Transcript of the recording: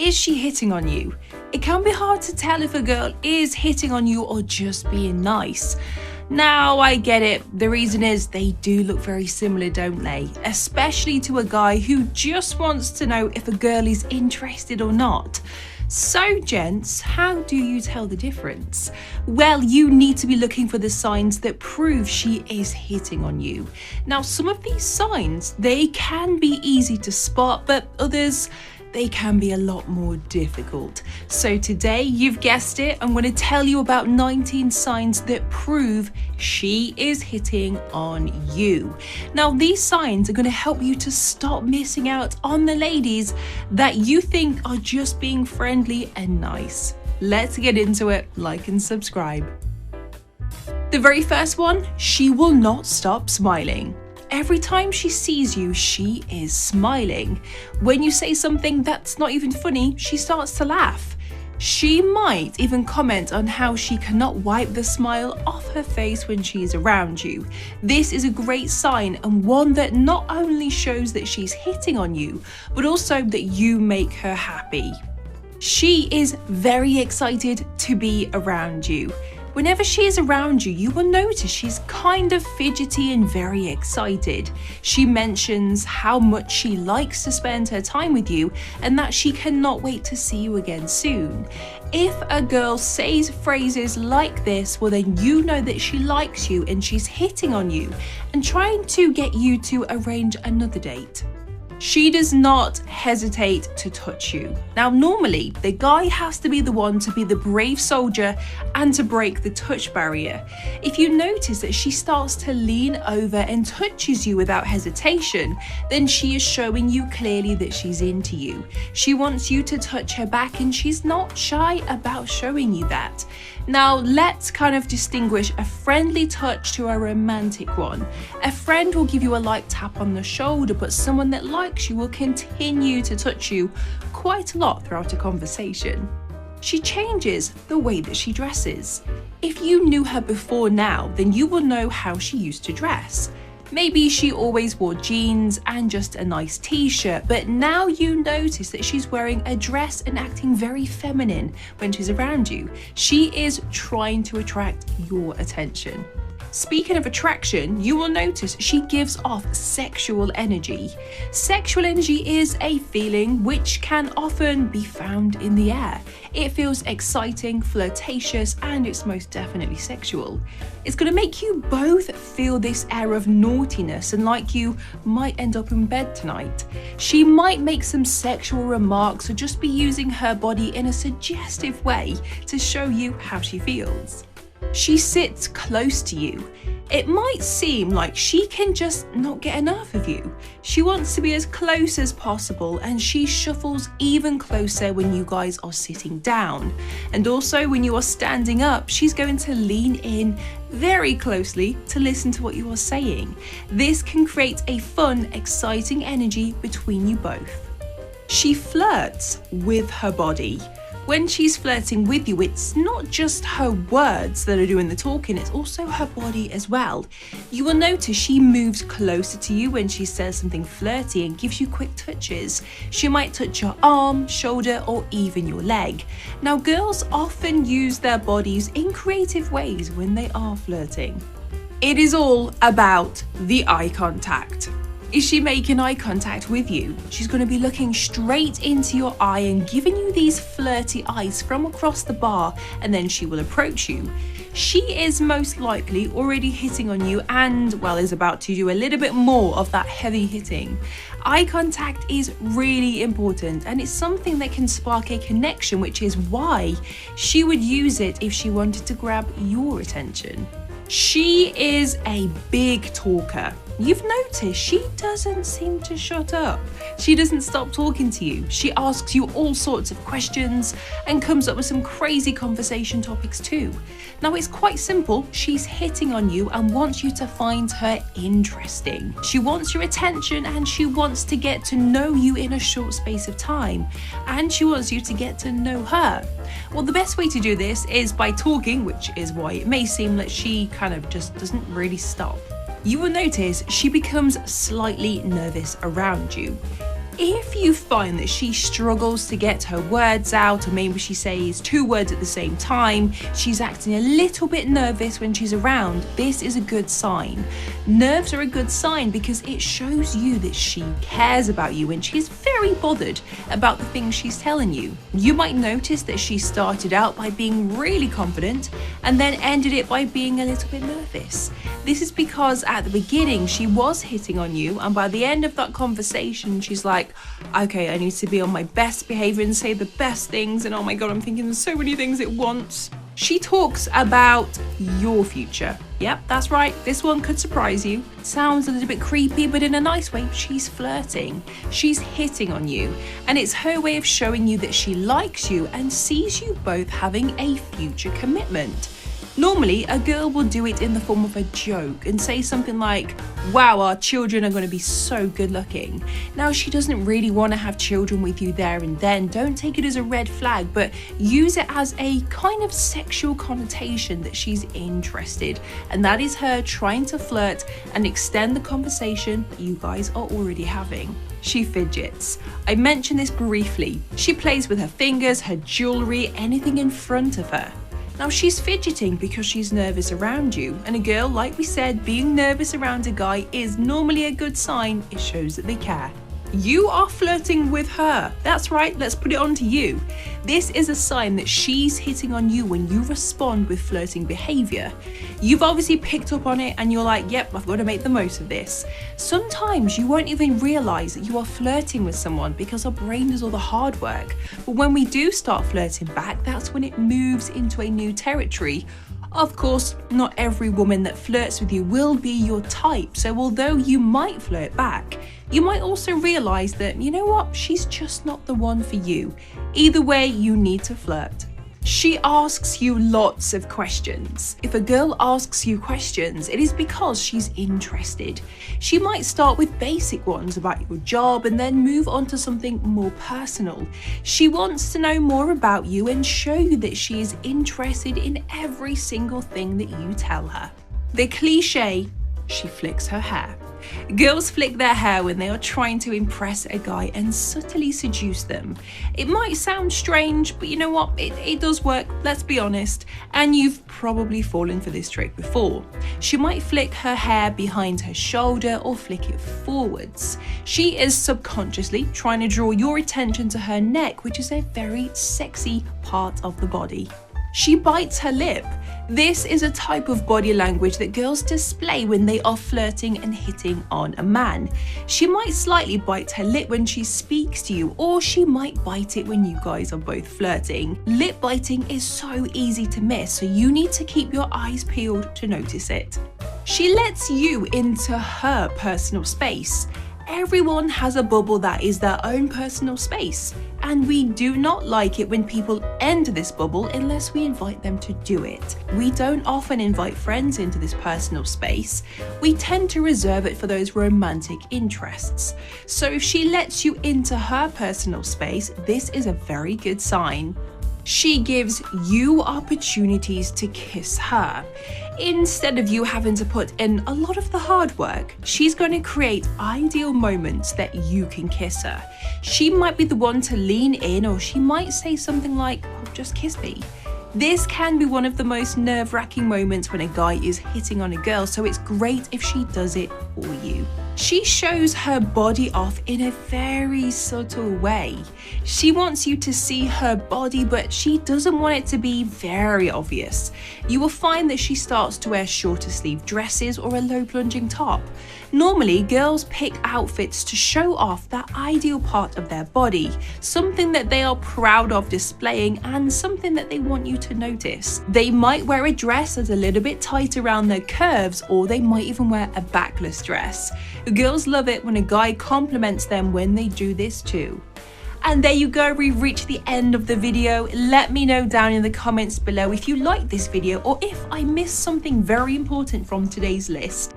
Is she hitting on you? It can be hard to tell if a girl is hitting on you or just being nice. Now, I get it. The reason is they do look very similar, don't they? Especially to a guy who just wants to know if a girl is interested or not. So, gents, how do you tell the difference? Well, you need to be looking for the signs that prove she is hitting on you. Now, some of these signs, they can be easy to spot, but others, they can be a lot more difficult. So today, you've guessed it, I'm going to tell you about 19 signs that prove she is hitting on you. Now, these signs are going to help you to stop missing out on the ladies that you think are just being friendly and nice. Let's get into it. Like and subscribe. The very first one, she will not stop smiling. Every time she sees you, she is smiling. When you say something that's not even funny, she starts to laugh. She might even comment on how she cannot wipe the smile off her face when she's around you. This is a great sign and one that not only shows that she's hitting on you, but also that you make her happy. She is very excited to be around you. Whenever she is around you, you will notice she's kind of fidgety and very excited. She mentions how much she likes to spend her time with you and that she cannot wait to see you again soon. If a girl says phrases like this, well then you know that she likes you and she's hitting on you and trying to get you to arrange another date. She does not hesitate to touch you. Now, normally, the guy has to be the one to be the brave soldier and to break the touch barrier. If you notice that she starts to lean over and touches you without hesitation, then she is showing you clearly that she's into you. She wants you to touch her back and she's not shy about showing you that. Now, let's kind of distinguish a friendly touch to a romantic one. A friend will give you a light tap on the shoulder, but someone that likes you will continue to touch you quite a lot throughout a conversation. She changes the way that she dresses. If you knew her before now, then you will know how she used to dress. Maybe she always wore jeans and just a nice t-shirt, but now you notice that she's wearing a dress and acting very feminine when she's around you. She is trying to attract your attention. Speaking of attraction, you will notice she gives off sexual energy. Sexual energy is a feeling which can often be found in the air. It feels exciting, flirtatious, and it's most definitely sexual. It's going to make you both feel this air of naughtiness and like you might end up in bed tonight. She might make some sexual remarks or just be using her body in a suggestive way to show you how she feels. She sits close to you. It might seem like she can just not get enough of you. She wants to be as close as possible and she shuffles even closer when you guys are sitting down. And also when you are standing up, she's going to lean in very closely to listen to what you are saying. This can create a fun, exciting energy between you both. She flirts with her body. When she's flirting with you, it's not just her words that are doing the talking, it's also her body as well. You will notice she moves closer to you when she says something flirty and gives you quick touches. She might touch your arm, shoulder, or even your leg. Now, girls often use their bodies in creative ways when they are flirting. It is all about the eye contact. Is she making eye contact with you? She's going to be looking straight into your eye and giving you these flirty eyes from across the bar, and then she will approach you. She is most likely already hitting on you and, well, is about to do a little bit more of that heavy hitting. Eye contact is really important and it's something that can spark a connection, which is why she would use it if she wanted to grab your attention. She is a big talker. You've noticed she doesn't seem to shut up. She doesn't stop talking to you. She asks you all sorts of questions and comes up with some crazy conversation topics too. Now, it's quite simple. She's hitting on you and wants you to find her interesting. She wants your attention and she wants to get to know you in a short space of time. And she wants you to get to know her. Well, the best way to do this is by talking, which is why it may seem that she kind of just doesn't really stop. You will notice she becomes slightly nervous around you. If you find that she struggles to get her words out, or maybe she says 2 words at the same time, she's acting a little bit nervous when she's around, this is a good sign. Nerves are a good sign because it shows you that she cares about you and she's very bothered about the things she's telling you. You might notice that she started out by being really confident and then ended it by being a little bit nervous. This is because at the beginning she was hitting on you, and by the end of that conversation she's like, okay, I need to be on my best behavior and say the best things, and oh my god, I'm thinking so many things at once. She talks about your future. Yep, that's right, this one could surprise you. Sounds a little bit creepy, but in a nice way. She's flirting. She's hitting on you, and it's her way of showing you that she likes you and sees you both having a future commitment. Normally, a girl will do it in the form of a joke and say something like, wow, our children are going to be so good looking. Now, she doesn't really want to have children with you there and then. Don't take it as a red flag, but use it as a kind of sexual connotation that she's interested. And that is her trying to flirt and extend the conversation that you guys are already having. She fidgets. I mentioned this briefly. She plays with her fingers, her jewelry, anything in front of her. Now, she's fidgeting because she's nervous around you, and a girl, like we said, being nervous around a guy is normally a good sign. It shows that they care. You are flirting with her. That's right, let's put it on to you. This is a sign that she's hitting on you when you respond with flirting behavior. You've obviously picked up on it and you're like, yep, I've got to make the most of this. Sometimes you won't even realize that you are flirting with someone because our brain does all the hard work. But when we do start flirting back, that's when it moves into a new territory. Of course, not every woman that flirts with you will be your type, so although you might flirt back, you might also realize that, you know what, she's just not the one for you. Either way, you need to flirt. She asks you lots of questions. If a girl asks you questions, it is because she's interested. She might start with basic ones about your job and then move on to something more personal. She wants to know more about you and show you that she is interested in every single thing that you tell her. The cliche, she flicks her hair. Girls flick their hair when they are trying to impress a guy and subtly seduce them. It might sound strange, but you know what? It does work, let's be honest. And you've probably fallen for this trick before. She might flick her hair behind her shoulder or flick it forwards. She is subconsciously trying to draw your attention to her neck, which is a very sexy part of the body. She bites her lip. This is a type of body language that girls display when they are flirting and hitting on a man. She might slightly bite her lip when she speaks to you, or she might bite it when you guys are both flirting. Lip biting is so easy to miss, so you need to keep your eyes peeled to notice it. She lets you into her personal space. Everyone has a bubble that is their own personal space, and we do not like it when people enter this bubble unless we invite them to do it. We don't often invite friends into this personal space. We tend to reserve it for those romantic interests. So if she lets you into her personal space, this is a very good sign. She gives you opportunities to kiss her. Instead of you having to put in a lot of the hard work, she's going to create ideal moments that you can kiss her. She might be the one to lean in, or she might say something like, oh, just kiss me. This can be one of the most nerve-wracking moments when a guy is hitting on a girl, so it's great if she does it for you. She shows her body off in a very subtle way. She wants you to see her body, but she doesn't want it to be very obvious. You will find that she starts to wear shorter sleeve dresses or a low plunging top. Normally, girls pick outfits to show off that ideal part of their body, something that they are proud of displaying and something that they want you to notice. They might wear a dress that's a little bit tight around their curves, or they might even wear a backless dress. Girls love it when a guy compliments them when they do this too. And there you go, we've reached the end of the video. Let me know down in the comments below if you liked this video or if I missed something very important from today's list.